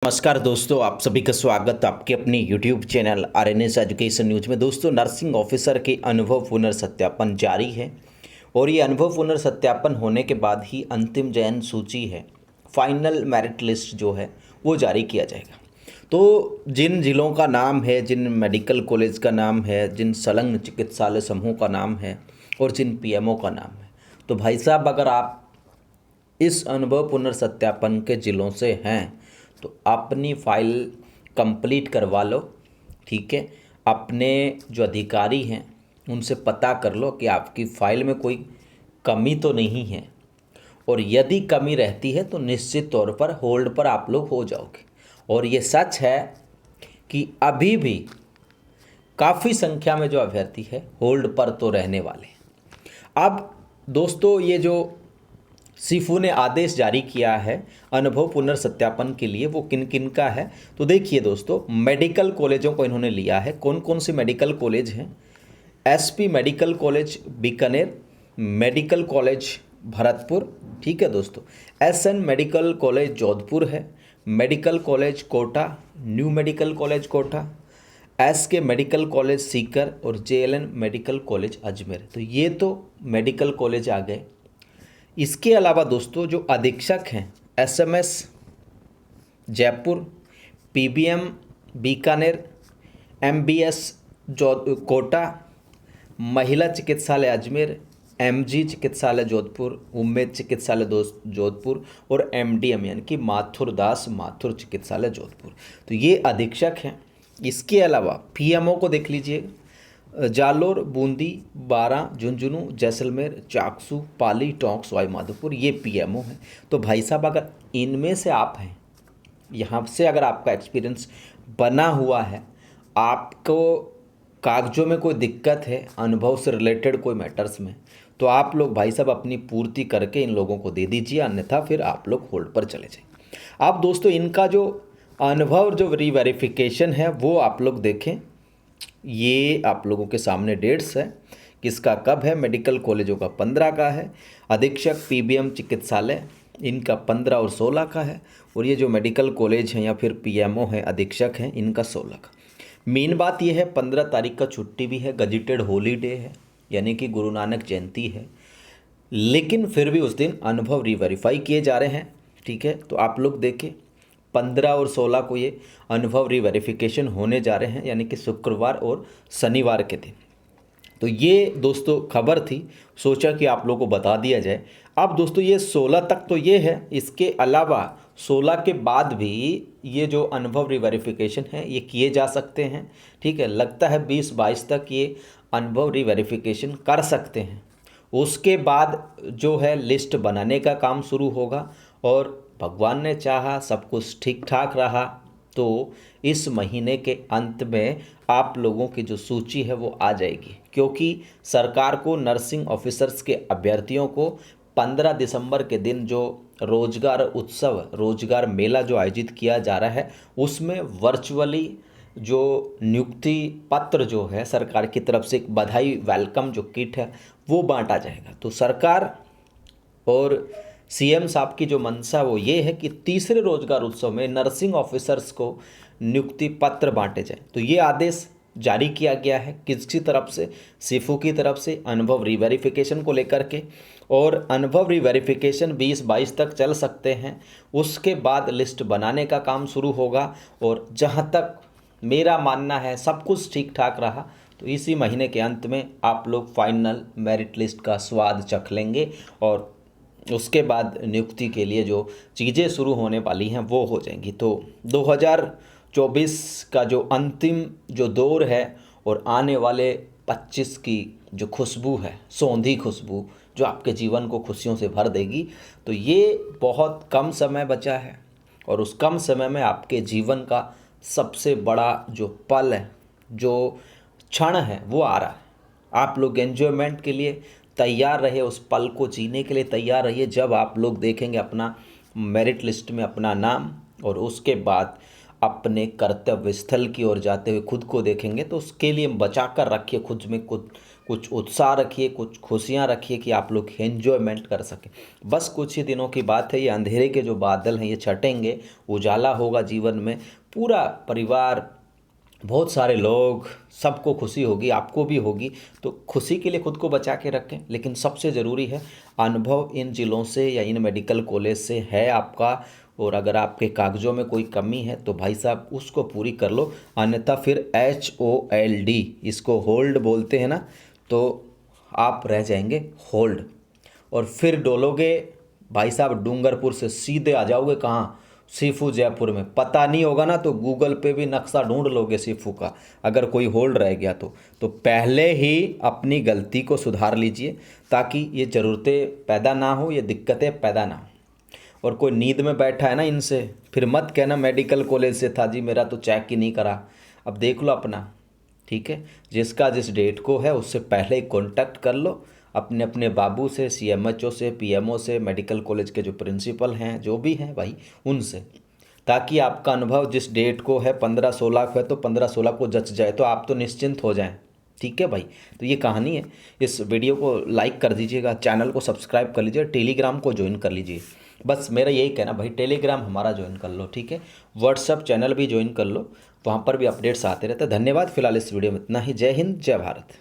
नमस्कार दोस्तों, आप सभी का स्वागत आपके अपने YouTube channel RNS education news में। दोस्तों, नर्सिंग ऑफिसर के अनुभव पुनर्सत्यापन जारी है और ये अनुभव पुनर्सत्यापन होने के बाद ही अंतिम चयन सूची है, फाइनल मेरिट लिस्ट जो है वो जारी किया जाएगा। तो जिन जिलों का नाम है, जिन मेडिकल कॉलेज का नाम है, जिन संलग्न चिकित्सालय समूह का नाम है और जिन पीएमओ का नाम है, तो भाई साहब अगर आप इस अनुभव पुनर्सत्यापन के ज़िलों से हैं तो अपनी फ़ाइल कंप्लीट करवा लो। ठीक है, अपने जो अधिकारी हैं उनसे पता कर लो कि आपकी फ़ाइल में कोई कमी तो नहीं है, और यदि कमी रहती है तो निश्चित तौर पर होल्ड पर आप लोग हो जाओगे। और ये सच है कि अभी भी काफ़ी संख्या में जो अभ्यर्थी है होल्ड पर तो रहने वाले हैं। अब दोस्तों, ये जो सीफू ने आदेश जारी किया है अनुभव पुनर्सत्यापन के लिए, वो किन किन का है तो देखिए दोस्तों, मेडिकल कॉलेजों को इन्होंने लिया है। कौन कौन से मेडिकल कॉलेज हैं? SP medical college Bikaner, medical college Bharatpur, ठीक है दोस्तों, एसएन मेडिकल कॉलेज जोधपुर है, medical college Kota, new medical college Kota, SK medical college Sikar और जेएलएन मेडिकल कॉलेज अजमेर। तो ये तो मेडिकल कॉलेज आ गए। इसके अलावा दोस्तों, जो अधीक्षक हैं SMS Jaipur, PBM Bikaner, MBS Kota, महिला चिकित्सालय अजमेर, एमजी चिकित्सालय जोधपुर, उम्मेद चिकित्सालय जोधपुर और एमडीएम यानी कि माथुर दास माथुर चिकित्सालय जोधपुर। तो ये अधीक्षक हैं। इसके अलावा पीएमओ को देख लीजिए, जालोर, बूंदी, बारां, झुंझुनू, जैसलमेर, चाकसू, पाली, टोंक, सवाई माधोपुर, ये पीएमओ हैं। तो भाई साहब अगर इनमें से आप हैं, यहाँ से अगर आपका एक्सपीरियंस बना हुआ है, आपको कागजों में कोई दिक्कत है, अनुभव से रिलेटेड कोई मैटर्स में, तो आप लोग भाई साहब अपनी पूर्ति करके इन लोगों को दे दीजिए, अन्यथा फिर आप लोग होल्ड पर चले जाएं। आप दोस्तों, इनका जो अनुभव जो रीवेरिफिकेशन है वो आप लोग देखें। ये आप लोगों के सामने डेट्स है, किसका कब है। मेडिकल कॉलेजों का 15 का है, अधीक्षक पीबीएम चिकित्सालय इनका 15 और 16 का है, और ये जो मेडिकल कॉलेज हैं या फिर पीएमओ हैं अधीक्षक हैं इनका 16 का। मेन बात यह है 15 तारीख का छुट्टी भी है, गजिटेड हॉलीडे है, यानी कि गुरु नानक जयंती है, लेकिन फिर भी उस दिन अनुभव रीवेरीफाई किए जा रहे हैं। ठीक है, तो आप लोग देखें 15 और 16 को ये अनुभव रीवेरिफिकेशन होने जा रहे हैं, यानी कि शुक्रवार और शनिवार के दिन। तो ये दोस्तों खबर थी, सोचा कि आप लोगों को बता दिया जाए। अब दोस्तों, ये 16 तक तो ये है, इसके अलावा 16 के बाद भी ये जो अनुभव रीवेरिफिकेशन है ये किए जा सकते हैं। ठीक है, लगता है 20-22 तक ये अनुभव रीवेरिफिकेशन कर सकते हैं। उसके बाद जो है लिस्ट बनाने का काम शुरू होगा, और भगवान ने चाहा सब कुछ ठीक ठाक रहा तो इस महीने के अंत में आप लोगों की जो सूची है वो आ जाएगी, क्योंकि सरकार को नर्सिंग ऑफिसर्स के अभ्यर्थियों को 15 दिसंबर के दिन जो रोजगार उत्सव, रोजगार मेला जो आयोजित किया जा रहा है, उसमें वर्चुअली जो नियुक्ति पत्र जो है सरकार की तरफ से एक बधाई वेलकम जो किट है वो बांटा जाएगा। तो सरकार और सीएम साहब की जो मंशा वो ये है कि तीसरे रोजगार उत्सव में नर्सिंग ऑफिसर्स को नियुक्ति पत्र बांटे जाएं। तो ये आदेश जारी किया गया है किसकी तरफ से? सीफू की तरफ से, अनुभव रीवेरिफिकेशन को लेकर के। और अनुभव रीवेरिफिकेशन 20-22 तक चल सकते हैं, उसके बाद लिस्ट बनाने का काम शुरू होगा। और जहाँ तक मेरा मानना है सब कुछ ठीक ठाक रहा तो इसी महीने के अंत में आप लोग फाइनल मेरिट लिस्ट का स्वाद चख लेंगे, और उसके बाद नियुक्ति के लिए जो चीज़ें शुरू होने वाली हैं वो हो जाएंगी। तो 2024 का जो अंतिम जो दौर है और आने वाले 25 की जो खुशबू है, सौंधी खुशबू जो आपके जीवन को खुशियों से भर देगी, तो ये बहुत कम समय बचा है, और उस कम समय में आपके जीवन का सबसे बड़ा जो पल है, जो क्षण है वो आ रहा है। आप लोग एंजॉयमेंट के लिए तैयार रहे, उस पल को जीने के लिए तैयार रहिए जब आप लोग देखेंगे अपना मेरिट लिस्ट में अपना नाम, और उसके बाद अपने कर्तव्य स्थल की ओर जाते हुए खुद को देखेंगे। तो उसके लिए बचा कर रखिए खुद में कुछ उत्साह रखिए, कुछ खुशियाँ रखिए कि आप लोग एंजॉयमेंट कर सकें। बस कुछ ही दिनों की बात है, ये अंधेरे के जो बादल हैं ये छटेंगे, उजाला होगा जीवन में, पूरा परिवार, बहुत सारे लोग, सबको खुशी होगी, आपको भी होगी। तो खुशी के लिए खुद को बचा के रखें, लेकिन सबसे ज़रूरी है अनुभव इन ज़िलों से या इन मेडिकल कॉलेज से है आपका, और अगर आपके कागज़ों में कोई कमी है तो भाई साहब उसको पूरी कर लो, अन्यथा फिर HOLD, इसको होल्ड बोलते हैं ना, तो आप रह जाएंगे होल्ड, और फिर डोलोगे भाई साहब डूंगरपुर से सीधे आ जाओगे कहाँ, सीफू जयपुर में। पता नहीं होगा ना तो गूगल पे भी नक्शा ढूंढ लोगे सीफू का, अगर कोई होल्ड रह गया तो पहले ही अपनी गलती को सुधार लीजिए, ताकि ये ज़रूरतें पैदा ना हो, ये दिक्कतें पैदा ना हो। और कोई नींद में बैठा है ना इनसे, फिर मत कहना मेडिकल कॉलेज से था जी, मेरा तो चेक ही नहीं करा। अब देख लो अपना, ठीक है, जिसका जिस डेट को है उससे पहले ही कॉन्टैक्ट कर लो अपने अपने बाबू से, CMHO से, PMO से, मेडिकल कॉलेज के जो प्रिंसिपल हैं, जो भी हैं भाई, उनसे, ताकि आपका अनुभव जिस डेट को है 15-16 को है तो 15-16 को जच जाए, तो आप तो निश्चिंत हो जाएं। ठीक है भाई, तो ये कहानी है। इस वीडियो को लाइक कर दीजिएगा, चैनल को सब्सक्राइब कर लीजिए, टेलीग्राम को ज्वाइन कर लीजिए। बस मेरा यही कहना भाई, टेलीग्राम हमारा ज्वाइन कर लो, ठीक है, व्हाट्सअप चैनल भी ज्वाइन कर लो, वहाँ पर भी अपडेट्स आते रहते हैं। धन्यवाद, फिलहाल इस वीडियो में इतना ही। जय हिंद, जय भारत।